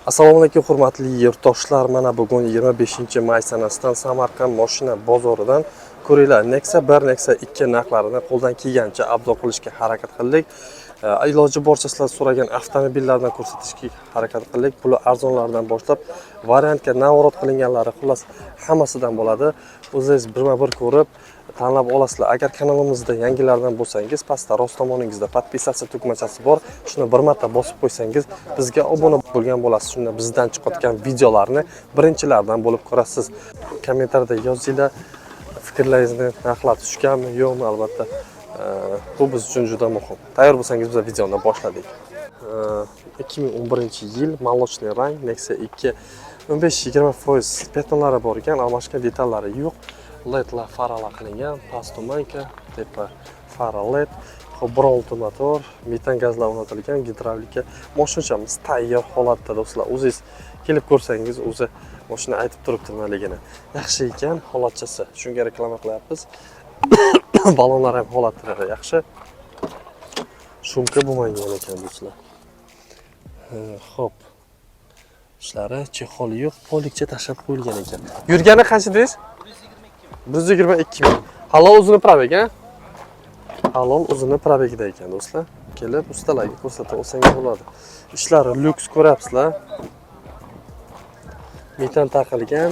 Assalomu alaykum hurmatli yurtdoshlar. Mana bugun 25-may sanasidan Samarqand mashina bozoridan ko'ringlar, Nexia 1, Nexia 2 narxlarini qo'ldan kelgancha arzon qilishga harakat qildik. Iloji boricha sizlar so'ragan avtomobillardan ko'rsatishga harakat qildik. Bular arzonlardan boshlab variantga navorot qilinganlari, xullas hammasidan bo'ladi. O'zingiz birma-bir ko'rib tanlab olasizlar. Agar kanalimizda yangilardan bo'lsangiz, pastda rost tomoningizda podpisatsiya tugmachasi bor. Shuni bir marta bosib qo'ysangiz, bizga obuna bo'lgan bo'lasiz. Shunda bizdan chiqayotgan videolarni birinchilardan bo'lib ko'rasiz. Kommentariyada yozinglar, fikrlaringizni, narxlar tushganmi, yo'qmi, albatta. Bu biz uchun juda muhim. Tayyor bo'lsangiz biz videoni boshladik. 2011-yil молочный rang Nexia 2 15-20% betonlari bor ekan, almashgan detallari yo'q. LED-lar faralar qilingan, past tumanka, tepa fara LED, Bronto motor, metan gazlar o'rnatilgan, gidravlika. Mashinamiz tayyor holatda do'stlar. O'zingiz kelib ko'rsangiz, o'zi mashina aytib turibdi nimaligini. Yaxshi ekan holatchasi. Shunga reklama qilyapmiz. Balonlar ham holatlari yaxshi. Shumka bo'lmagan ekan do'stlar. Xo'p. Ishlari chexol yo'q, polikcha tashlab qo'yilgan ekan. Yurgani qancha deysiz? 122 ming. Halol uzuni probeg, ha? Halol uzuni probegida ekan do'stlar. Kelib ustalarga ko'rsatib olsangiz bo'ladi. Ishlari lyuks ko'ryapsizlar. Metan taqilgan.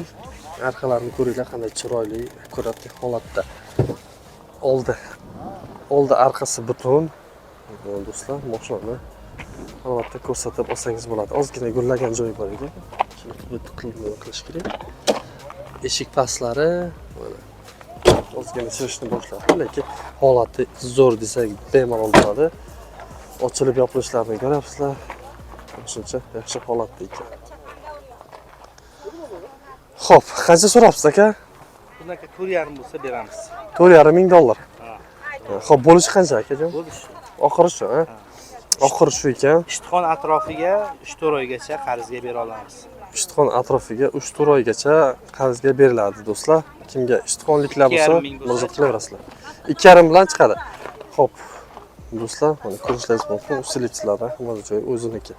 Arqalarini ko'ringlar, qanday chiroyli, akkuratli holatda. Oldi arqasi butun. Do'stlar, mashinani albatta ko'rsatib olsangiz bo'ladi. Ozgina gullagan joyi bor ekan. Shuni qilish kerak. Eshik pastlari mana ozgina chirishni boshladi, lekin holati zo'r desak bemalol bo'ladi. Ochilib yopilishlarini ko'ryapsizlar. Shuncha yaxshi holatda ekan. Xo'p, qancha so'rabsiz aka? Bunaqa 4,5 bo'lsa beramiz. 4,5 ming dollar. Xo'p, bo'lishi qancha akajon? Bo'lishi. Oxiri shu, ha? Oxiri shu ekan. Ishtixon atrofiga 3-4 oygacha qarzga bera olamiz. Ishtixon atrofiga 3-4 oygacha qarzga beriladi do'stlar. Kimga ishtixonliklar bo'lsa, murojaat qilaverasizlar. 2,5 bilan chiqadi. Xo'p, do'stlar, mana ko'rishlaringiz mumkin. Usilichlardan hamma joy o'ziniki.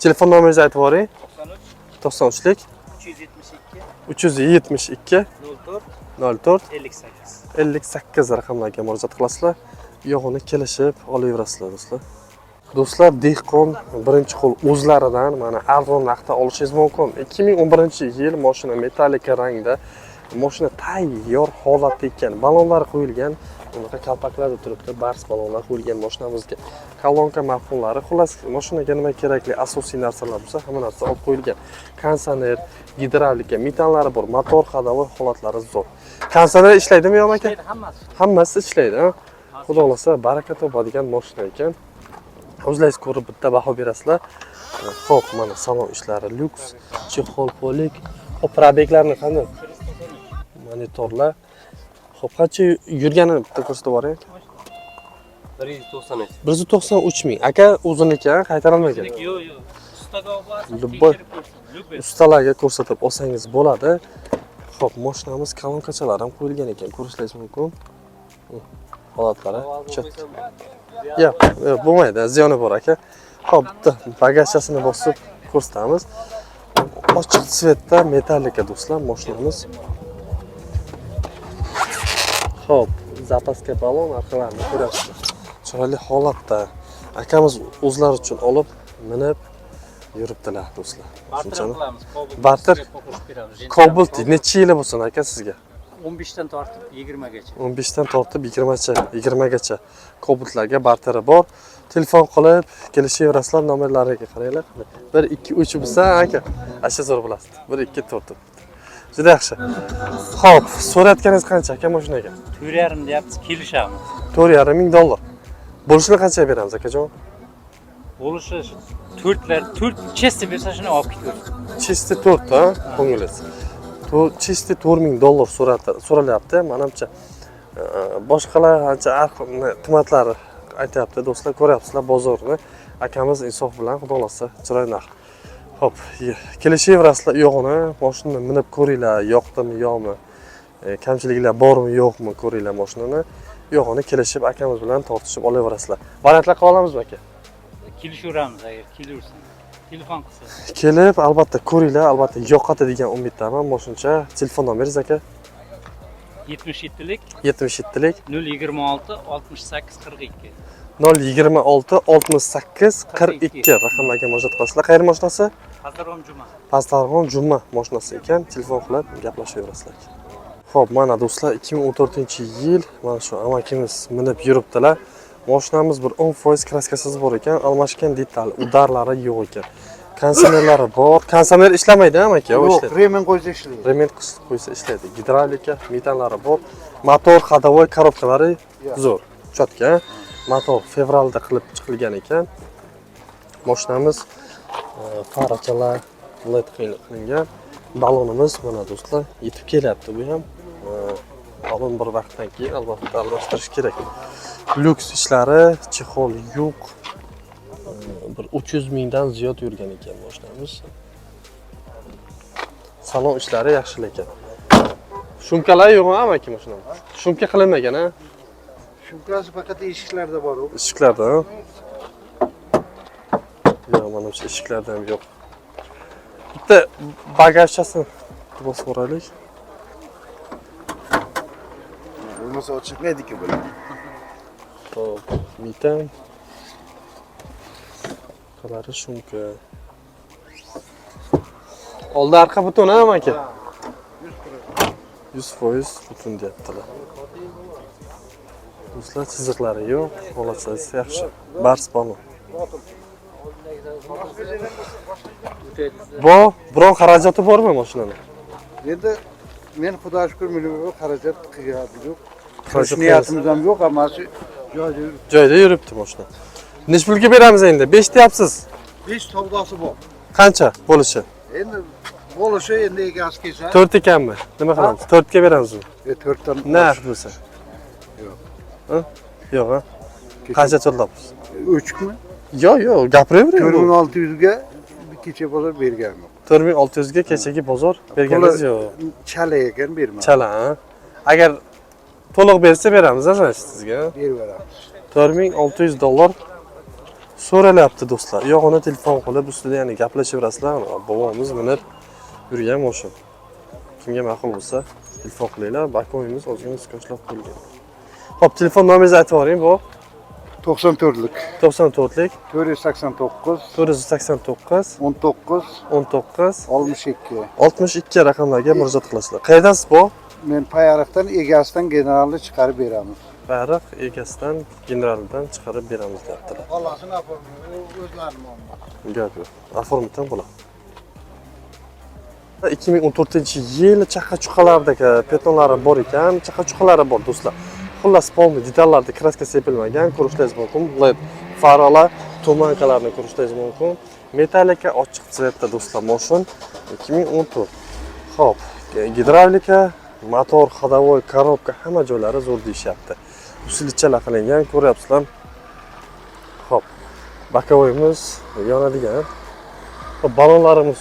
Telefon nomeringizni aytib yuboring. 93lik 372 04 58 raqamlarga murojaat qilasizlar. Yo'g'ini kelishib olaverasizlar do'stlar. Do'stlar, dehqon birinchi qo'l o'zlaridan mana arzon narxda olishingiz mumkin. 2011-yil mashina metallika rangda, mashina tayyor holatda ekan. Balonlar qo'yilgan, bunaqa kalpaklarda turibdi, bars balonlar qo'yilgan mashinamizga. Kolonka mafhumlari, xullas mashinaga nima kerakli asosiy narsalar bo'lsa, hamma narsa olib qo'yilgan. Kondisioner, gidravlika, metanlari bor, motor hadovi holatlari zo'r. Kondisioner ishlaydimi yo'qmi aka? Hammasi ishlaydi, ha? Xudo xolasa baraka topadigan mashina ekan. O'zlaringiz ko'rib bitta baho berasizlar. Xo'p, mana salon ishlari lyuks, chexol polik. Xo'p, probeglarni qanday? Monitorlar. Xo'p, qancha yurganini bitta ko'rsatib boring. 193. 193 ming. Aka o'ziniki, qaytarilmagan. Yo'q. Ustaga ustalarga ko'rsatib olsangiz bo'ladi. Xo'p, mashinamiz kolonkachalar ham qo'yilgan ekan, ko'rishlaringiz mumkin. Holatlari yo'q, bo'lmaydi, ziyoni bor aka. Xo'p, bitta bagajchasini bosib ko'rsatamiz. Ochiq tsvetda metallika do'stlar mashinamiz. Xo'p, zapaska balon orqalarini ko'ryapsizlar. Chiroyli holatda. Akamiz o'zlari uchun olib, minib yuribdilar do'stlar. Barter Cobalt necha yil bo'lsin aka sizga? 15 dan tortib 20 gacha. 15 dan tortib 20 gacha Cobaltlarga barteri bor. Telefon qilib kelishaverasizlar, nomerlariga qaranglar. 1 2 3 bo'lsa aka, asha zo'r bo'lasiz. 1 2 4. Juda yaxshi. Xo'p, so'rayotganingiz qancha aka mashinaga? 4,5 deyapsiz, kelishamiz. 4,5 ming dollar. Bo'lishini qanchaga beramiz akajon? Bo'lishi 4 chesti bersa shuni olib ketaversin. Chesti 4 ha, ko'nglingiz. Chesti 4 ming dollar so'ralyapti. Menimcha boshqalar ancha qimmatlari aytayapti do'stlar, ko'ryapsizlar bozorni. Akamiz insof bilan xudo xolasa chiroyli narx. Xo'p, kelishaverasizlar yo'g'ini, mashinani minib ko'ringlar, yoqdimi, yo'qmi, kamchiliklar bormi, yo'qmi ko'ringlar mashinani. Yo'g'ini kelishib akamiz bilan tortishib olaverasizlar. Variantlar qila olamizmi aka? Kelishaveramiz agar kelaversin. Telefon qilsa. Kelib, albatta ko'ringlar, albatta yoqadi degan umiddaman. Moshuncha telefon nomeringiz aka? 77lik 77lik 026 68 42. 026 68 42 raqamlarga murojaat qilasizlar. Qayeri mashinasi? Pazarxon Juma. Pastdarg'om Juma mashinasi ekan. Telefon qilib gaplashaverasizlar. Xo'p, mana do'stlar, 2014-yil mana shu amakimiz minib yuribdilar. Mashinamiz bir 10% kraskasiz bor ekan, almashgan detal, udarlari yo'q ekan. Kondisionerlari bor. Kondisioner ishlamaydi, amaki, yo'q ishlaydi. Remen qo'ysa ishlaydi. Remen qo'ysa ishlaydi. Gidravlika, metanlari bor. Motor, ходовой korobkalari zo'r. Chotka. Motor fevralda qilib chiqilgan ekan. Mashinamiz farachalar LED qilingan. Balonimiz mana do'stlar, yetib kelyapti bu ham. Balon bir vaqtdan keyin albatta almashtirish kerak. Lyuks ishlari, chexol yo'q. Bir 300 mingdan ziyod yurgan ekan mashinamiz. Salon ishlari yaxshi ekan. Shumkalar yo'qmi amaki mashinamda? Shumka qilinmagan, ha? Shumkasi faqat eshiklarda bor. Eshiklarda, ha? Yo'q, mana shu eshiklarda ham yo'q. Bitta bagajchasini bosib o'raylik. Bo'lmasa ochilmaydi-ku bular. Xo'p, metan. Qalari shumka. Oldi arqa butun, ha, amaki? 100% butun deyaptilar. Do'stlar, chiziqlari yo'q, holati yaxshi. Bars balon. Bu biron xarajati bormi mashinani? Endi men xudo shukr million xarajat qilganim yo'q. Xarajat Qilish niyatimiz ham yo'q, hammasi joyida yuribdi mashina. Nech pulga beramiz endi? 5 deyapsiz. 5 savdosi bor. Qancha bo'lishi? Endi bo'lishi endi egasi kelsa 4 ekanmi? Nima qilamiz? 4 ga beramizmi? 4 dan Narx bo'lsa. Yo'q. Ha? Yo'q, ha? Qancha to'layapsiz? O'chikmi? Yo'q, gapiravering. 4600 ga bir kecha bozor berganim yo'q. 4600 ga kechagi bozor berganingiz yo'q. Chala ekan berma. Chala, ha? Agar to'liq bersa beramiz, значит, sizga. Berib beramiz. 4600 dollar so'ralyapti do'stlar. Yo'g'ini telefon qilib ustida yana gaplashaverasizlar. Bobomiz minib yurgan mashina. Kimga ma'qul bo'lsa telefon qilinglar. Bakoyimiz ozgina skoshlab qo'yilgan. Xo'p, telefon nomeringizni aytib yuboring, bu 94lik 94lik 489 489 19 19 62. 62 raqamlarga murojaat qilasizlar. Qayerdansiz bu? Men Payariqdan egasidan generalni chiqarib beramiz. Bariq egasidan generaldan chiqarib beramiz deyaptilar. Xolasini o'zlari muammo. Gap yo'q. Oformitdan bo'ladi. 2014-yil chaqa-chuqalardagi petonlari bor ekan, chaqa-chuqalari bor do'stlar. Xullas, polni detallarda kraska sepilmagan, ko'rishingiz mumkin. LED farolar, tumankalarni ko'rishingiz mumkin. Metallika ochiq tsvetda do'stlar, mashina 2014. Xo'p, gidravlika, motor, ходовой, korobka hamma joylari zo'r deyishyapti. Usilchalar qilingan, ko'ryapsizlar. Xo'p, bakovoyimiz yonadigan. Balonlarimiz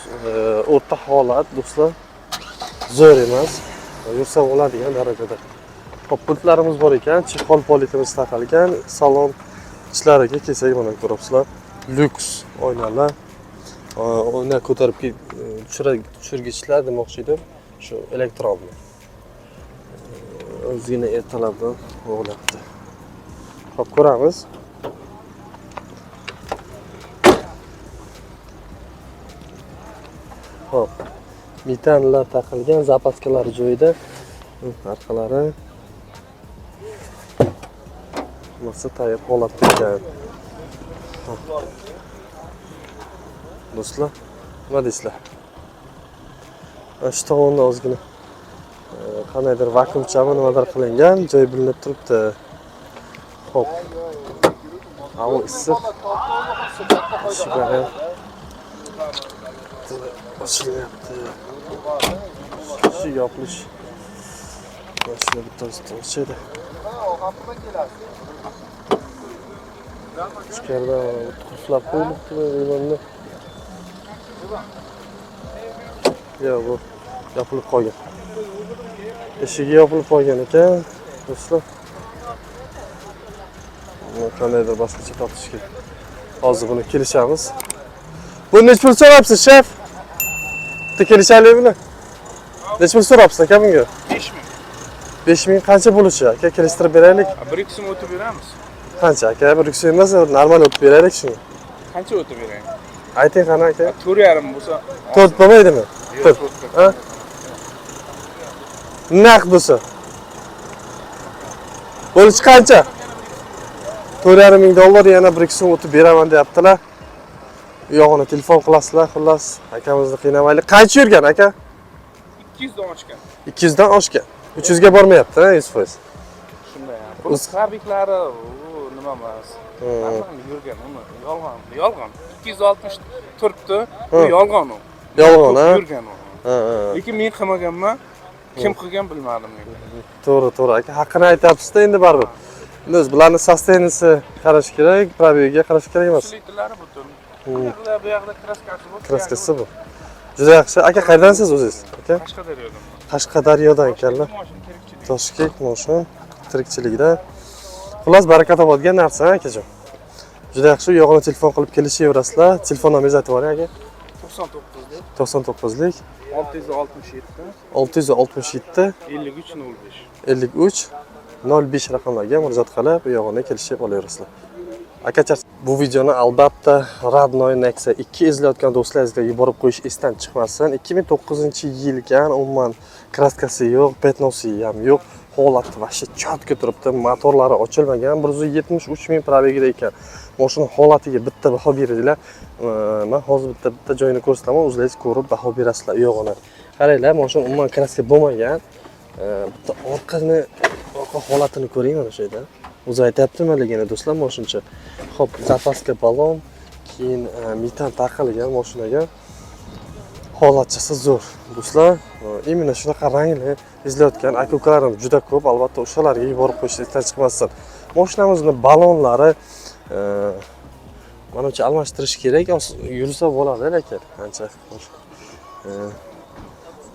o'rta holat do'stlar. Zo'r emas, yursa bo'ladigan darajada. Xo'p, pultlarimiz bor ekan, chexol politimiz taqalgan, salon ichlariga kelsak mana ko'ryapsizlar. Lyuks oynalar. Oyna ko'tarib tushirgichlar demoqchi edim. Shu elektronli. O'zgina ertalabdan o'g'labdi. Xo'p, ko'ramiz. Xo'p, metanlar taqilgan, zapaskalar joyida. Arqalari masa tayyor holatda ekan. Do'stlar, nima deysizlar? Shu tomonda ozgina qandaydir vakuumchami nimadir qilingan, joy bilinib turibdi. Xo'p. Havo issiq. Eshiklar ochilyapti. Shu yopilish. Mashina bittasi ochildi. Ichkarida qulflab qo'yilibdi, bilmayman. Yo'q, bu yopilib qolgan. Eshigi yopilib qolgan ekan, do'stlar. Qandaydir boshqacha topish kerak. Hozir buni kelishamiz. Bu necha pul so'rabsiz, shef? Bitta kelishaylikmi? Necha pul so'rabsiz aka bunga? 5000. 5000 qancha bo'lishi aka? Kelishtirib beraylik. 1-2 so'm o'tib beramiz. Qancha aka? Bir yuksak emas, normal o'tib beraylik shuni. Qancha o'tib berang? Ayting qani aka? 4,5 bo'lsa. 4 bo'lmaydimi? Yo'q, 4. Ha? Naq bo'lsa. Bo'lishi qancha? 4,5 ming dollar yana 1-2 so'm o'tib beraman deyaptilar. U yog'ini telefon qilasizlar, xullas akamizni qiynamaylik. Qancha yurgan aka? 200 dan oshgan. 200 dan oshgan. 300 ga bormayapti, 100%. Shunday ham. Bu sabiklari nima emas. Hamma yurgan uni. Yolg'on. 260 turibdi. Bu yolg'on u. Yolg'on, ha? Yurgan u. Lekin men qilmaganman. Kim qilgan bilmadim men. To'g'ri aka. Haqqini aytyapsiz-da endi baribir. Endi o'z bularni sostenisi qarash kerak, probiga qarash kerak emas. Litrlari butun. Bu yoqda kraskasi bor. Kraskasi bu. Juda yaxshi. Aka qayerdansiz o'zingiz? Aka? Qashqadaryodan. Qashqadaryodan ekanlar. Moshin tirikchilik. Toshkent, Moshin, tirikchilikda. Xullas baraka topadigan narsa, akajon. Juda yaxshi. U yog'ini telefon qilib kelishaverasizlar. Telefon nomeringizni aytib yuboring aka. 99 99lik 667 667 53 05. 53 05 raqamlarga murojaat qilib, bu yog'ini kelishib olaverasizlar. Akacha, bu videoni albatta Radnoy Nexia 2 izlayotgan do'stlaringizga yuborib qo'yish esdan chiqmasin. 2009-yilgan, umuman kraskasi yo'q, petnosi ham yo'q. Holati vashta chotga turibdi, motorlari ochilmagan, 173 ming probegida ekan. Mashina holatiga bitta baho beringlar. Men hozir bitta joyini ko'rsataman, o'zlaringiz ko'rib baho berasizlar u yog'ini. Qaranglar, mashina umuman kraska bo'lmagan. Bitta orqa holatini ko'ring mana shu yerda. O'zi aytayapti-maligini do'stlar mashincha. Xo'p, zapaska balon, keyin metan taqilgan mashinaga. Holatchasi zo'r. Do'stlar, imенно shunaqa rangli izlayotgan aka-ukalarim juda ko'p, albatta o'shalarga yuborib qo'yishdan chiqmasdan. Mashinamizning balonlari menimcha almashtirish kerak, yursa bo'ladi lekin ancha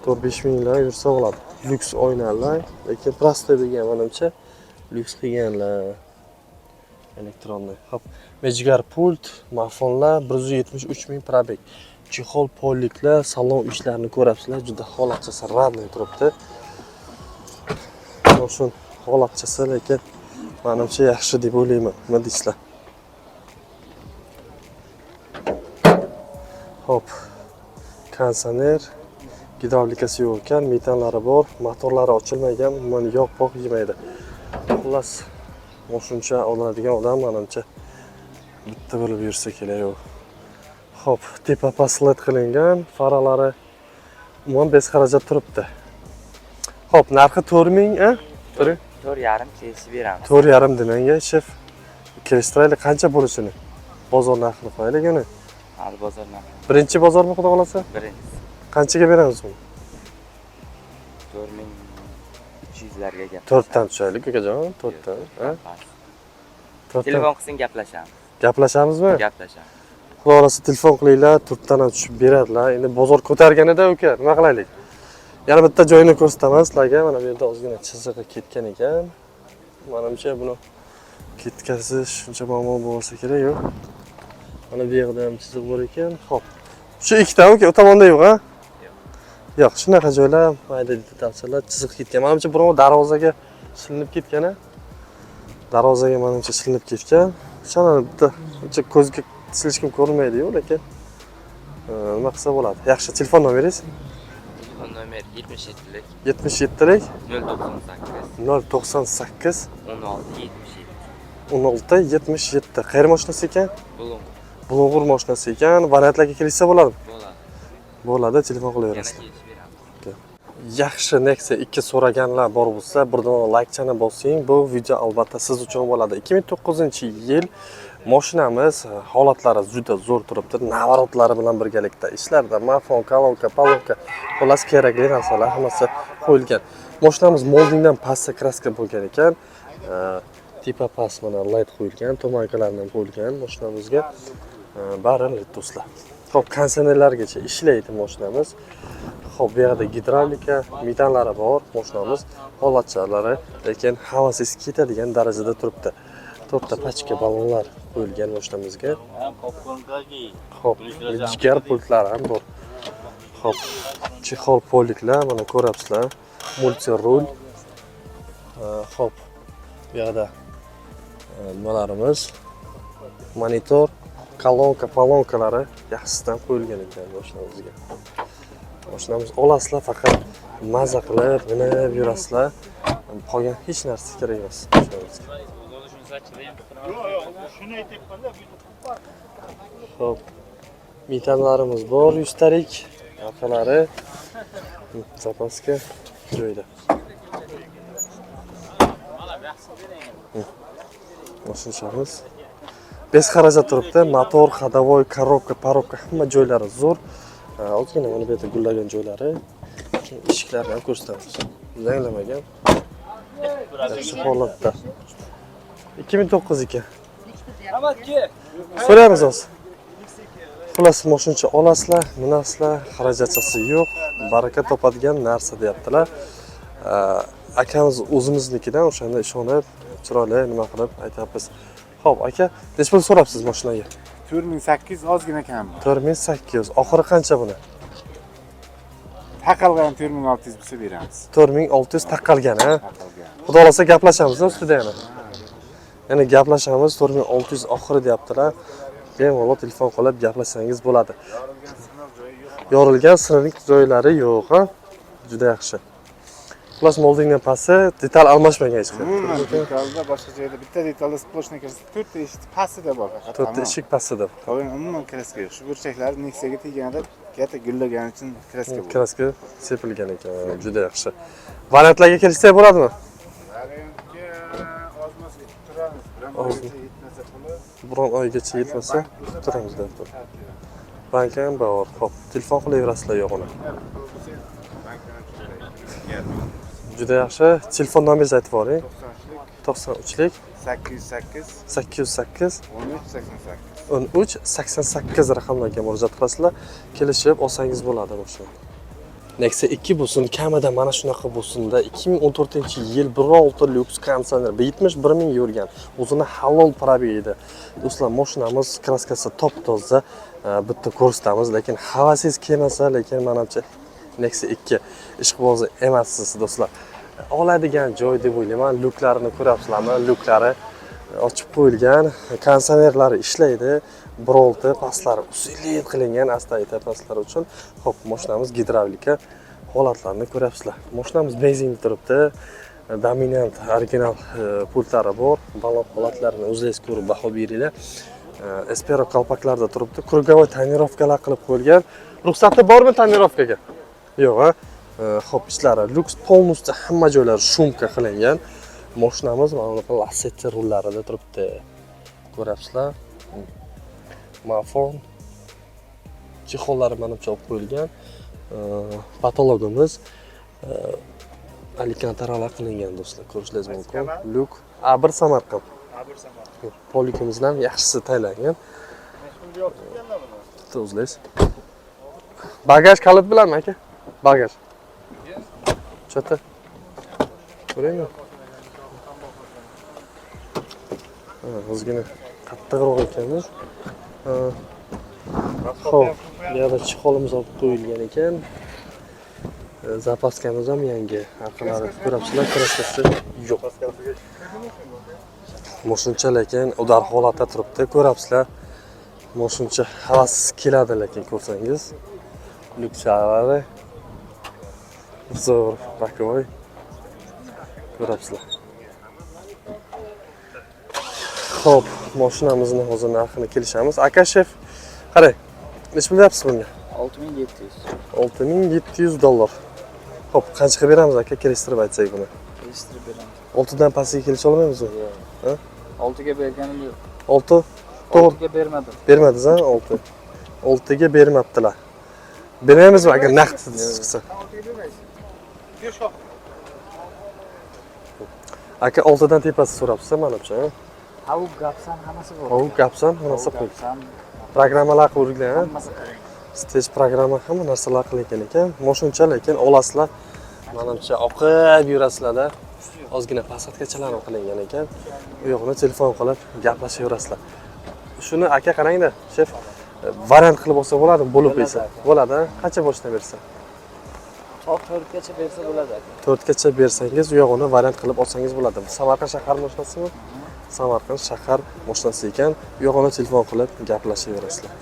4-5 minglar yursa bo'ladi. Lyuks oynalar, lekin prosta degan menimcha lyuks qilganlar. Elektronli. Xo'p, mejigar pult, marfonlar 173 ming probeg. Chexol polliklar, salon ishlarini ko'rasizlar, juda holatchasi radniy turibdi. Mashina holatchasi lekin menimcha yaxshi deb o'ylayman. Nima deysizlar? Hop. Konditsioner, gidravlikasi yo'q ekan, metanlari bor, motorlari ochilmagan, umuman yog' yemaydi. Xullas, mashina oladigan odam menimcha bitta bo'lib yursa kerak. Hop, tepa pastlat qilingan, faralari umuman bez xarajat turibdi. Hop, narxi 4000, a? 4,5 kelishib beramiz. 4,5 demanga, shef. Kelishtiraylik qancha bo'lishini? Bozor narxini qo'yaylik uni. Hali bozor narxi. Birinchi bozormi xudo xolasa? Birinchisi. Qanchaga beramiz buni? 4300 larga gap. 4 dan tushaylik, akajon, 4 dan, ha? 4 dan. Telefon qilsang gaplashamiz. Gaplashamizmi? Gaplashamiz. Xudo xolasa telefon qilinglar, 4 dan ham tushib beradilar. Endi bozor ko'targanida uka, nima qilaylik? Yana bitta joyini ko'rsataman sizlarga. Mana bu yerda ozgina chizig'i ketgan ekan. Menimcha buni ketkazish shuncha muammo bo'lsa kerak, yo'q. Mana bu yerda ham chiziq bor ekan. Xo'p. Shu ikkita uka, u tomonda yo'q, ha? Yo'q, shunaqa joylar mayda detallar chiziq ketgan. Menimcha birov darvozaga silinib ketgan, ha? Darvozaga menimcha silinib ketgan. Shuni bitta uncha ko'zga hech kim ko'rmaydi-yu, lekin nima qilsa bo'ladi. Yaxshi, telefon nomeringiz? Telefon nomeri 77lik 77lik 098 098 16 77. 16 77. Qayer mashinasi ekan? Bulung. Bulung'ur mashinasi ekan. Variantlarga kelsa bo'ladimi? Bo'ladi. Bo'ladi, telefon qilaverasiz. Yana kelishib beramiz. Yaxshi Nexia 2 so'raganlar bor bo'lsa, birdan like-chani bosing. Bu video albatta siz uchun bo'ladi. 2009-yil mashinamiz holatlari juda zo'r turibdi. Navaratlari bilan birgalikda ishlarda marfon, kolonka, palonka, xullas kerakli narsalar hammasi qo'yilgan. Mashinamiz moldingdan pastga kraska bo'lgan ekan. Tipa past mana light qo'yilgan, to'markalarni ham qo'yilgan mashinamizga. Bari do'stlar. Xo'p, konditsionerlargacha ishlaydi mashinamiz. Xo'p, bu yerda gidravlika, metanlari bor mashinamiz. Holatchalari, lekin havasiz ketadigan darajada turibdi. to'rtta pachka ballonlar qo'yilgan mashinamizga. Xo'p, jigar pultlari ham bor. Xo'p, chexol poliklar mana ko'ryapsizlar. Multi rul. Xo'p, bu yoqda nimalarimiz? Monitor, kolonka, palonkalari yaxshisidan qo'yilgan ekan mashinamizga. Mashinamiz olasizlar, faqat maza qilib, minib yurasizlar. Qolgan hech narsa kerak emas mashinamizga. Xo'p, metallarimiz bor, 100 tarik, orqalari zapaska joyda. Mashinamiz bez xarajat turibdi. Motor, ходовой, korobka, parobka hamma joylari zo'r. Ozgina mana bu yerda gullagan joylari. Eshiklarni ham ko'rsatamiz. Yanglamagan. Yaxshi holatda. 2009 ekan. So'raymiz hozir. Xullas mashincha olasizlar, minasizlar, xarajatchisi yo'q, baraka topadigan narsa deyaptilar. Akamiz o'zimiznikidan o'shanda ishonib, chiroyli nima qilib aytamiz. Xo'p, aka, necha pul so'rabsiz mashinaga? 4800 ozgina kammi. 4800. Oxiri qancha buni? Taqalgan 4600 bo'lsa beramiz. 4600 taqalgan, ha? Taqalgan. Xudo xolasa gaplashamiz ustida yana. Yana gaplashamiz, 4600 oxiri deyaptilar. Bemalol telefon qilib gaplashsangiz bo'ladi. Yorilgan sinirlik joylari yo'q, ha? Juda yaxshi. Xullas moldingdan pasti detal almashmagan hech qanday. Detalda boshqa joyda bitta detalda sploshni kirsa 4 ta eshik pastida bor faqat. 4 ta eshik pastida. Qolgan umuman kraska yo'q. Shu burchaklari Nexia'ga teganda katta gullagani uchun kraska bor. Kraska sepilgan ekan. Juda yaxshi. Variantlarga kelishsak bo'ladimi? Variantga ozmas turamiz. Yetmasa puli. Biron oygacha yetmasa turamiz deb. Bank ham bor. Xo'p, telefon qilaverasizlar yo'g'ini. Juda yaxshi. Telefon nomeringizni aytib boring. 93lik 808 808 1388. 1388 raqamlarga murojaat qilasizlar. Kelishib olsangiz bo'ladi mashina. Nexia 2 bo'lsin, kamida mana shunaqa bo'lsin-da 2014-yil 1.6 lyuks konditsioner 71 ming yurgan. O'zini halol probeg edi. Do'stlar, mashinamiz kraskasi top-toza, bitta ko'rsatamiz, lekin havasingiz kelmasa, lekin menimcha Nexia 2 ishqibozi emassiz do'stlar. Oladigan joy deb o'ylayman. Luklarini ko'ryapsizlarmi? Luklari ochib qo'yilgan, konditsionerlari ishlaydi. 1.6 pastlari usulli qilingan asta-ayta pastlar uchun. Xo'p, mashinamiz gidravlika holatlarini ko'ryapsizlar. Mashinamiz benzinda turibdi. Dominant original pultlari bor. Balon holatlarini o'zingiz ko'rib baho beringlar. Espero qalpaqlarda turibdi. Krugovoy tonirovkalar qilib qo'yilgan. Ruxsati bormi tonirovkaga? Yo'q, ha. Xo'p, ishlari luks, polностью hamma joylari shumka qilingan. Mashinamiz mana bunaqa lasetti rullarida turibdi. Ko'ryapsizlar? Mafon chexollari menimcha olib qo'yilgan. Patologimiz alikantaralar qilingan do'stlar, ko'rishingiz mumkin. Luk A1 Samarqand. A1 Samarqand. Polikimizdan yaxshisi taylangan. O'zlays. Bagaj kalit bilanmi aka? Bagaj. Chota. Ko'ringmi? O'zgina qattiqroq ekanmiz. Xo'p, bu yerda chexolimiz olib qo'yilgan ekan. Zapaskamiz ham yangi. Orqalari ko'ryapsizlar, kraskasi yo'q. Mashincha lekin udar holatda turibdi, ko'ryapsizlar. Mashincha havas keladi lekin ko'rsangiz. Lyuksalari zo'r, bakovoy. Ko'ryapsizlar. Xo'p, mashinamizni hozir narxini kelishamiz. Aka shef, qarang. Nech pul deyapsiz bunga? 6700. 6700 dollar. Xo'p, qancha qilib beramiz aka, kelishtirib aytsak buni? Kelishtirib beramiz. 6 dan pastiga kelisha olmaymizmi? Ha? 6 ga berganim yo'q. 6? 6 ga bermadim. Bermadingiz, ha? 6. 6 ga bermabdilar. Bermaymizmi agar naqd chiqsa? Aka 6 dan tepasi so'rabsiz, menimcha, ha? Ha, u gapsan hammasi bor. O gapsan hammasi qo'y. Gapsan Programmalar qo'yilgan, ha? hammasi qiling. Stage programma hamma narsalar qilingan ekan. Mashincha lekin olasizlar. Menimcha oqib yurasizlar-da. ozgina pasatkachalar ham qilingan ekan. Bu yo'g'ini telefon qilib gaplashaverasizlar. Shuni aka qarangda, shef, variant qilib olsa bo'ladimi? Bo'lib bersa. Bo'ladi, qancha boshdan bersa? 4 gacha bersa bo'ladi aka. 4 gacha bersangiz, u yo'g'ini variant qilib olsangiz bo'ladi. Samarqand shahar mashinasimi? Samarqand shahar mashinasi ekan. U yo'g'ini telefon qilib gaplashaverasizlar.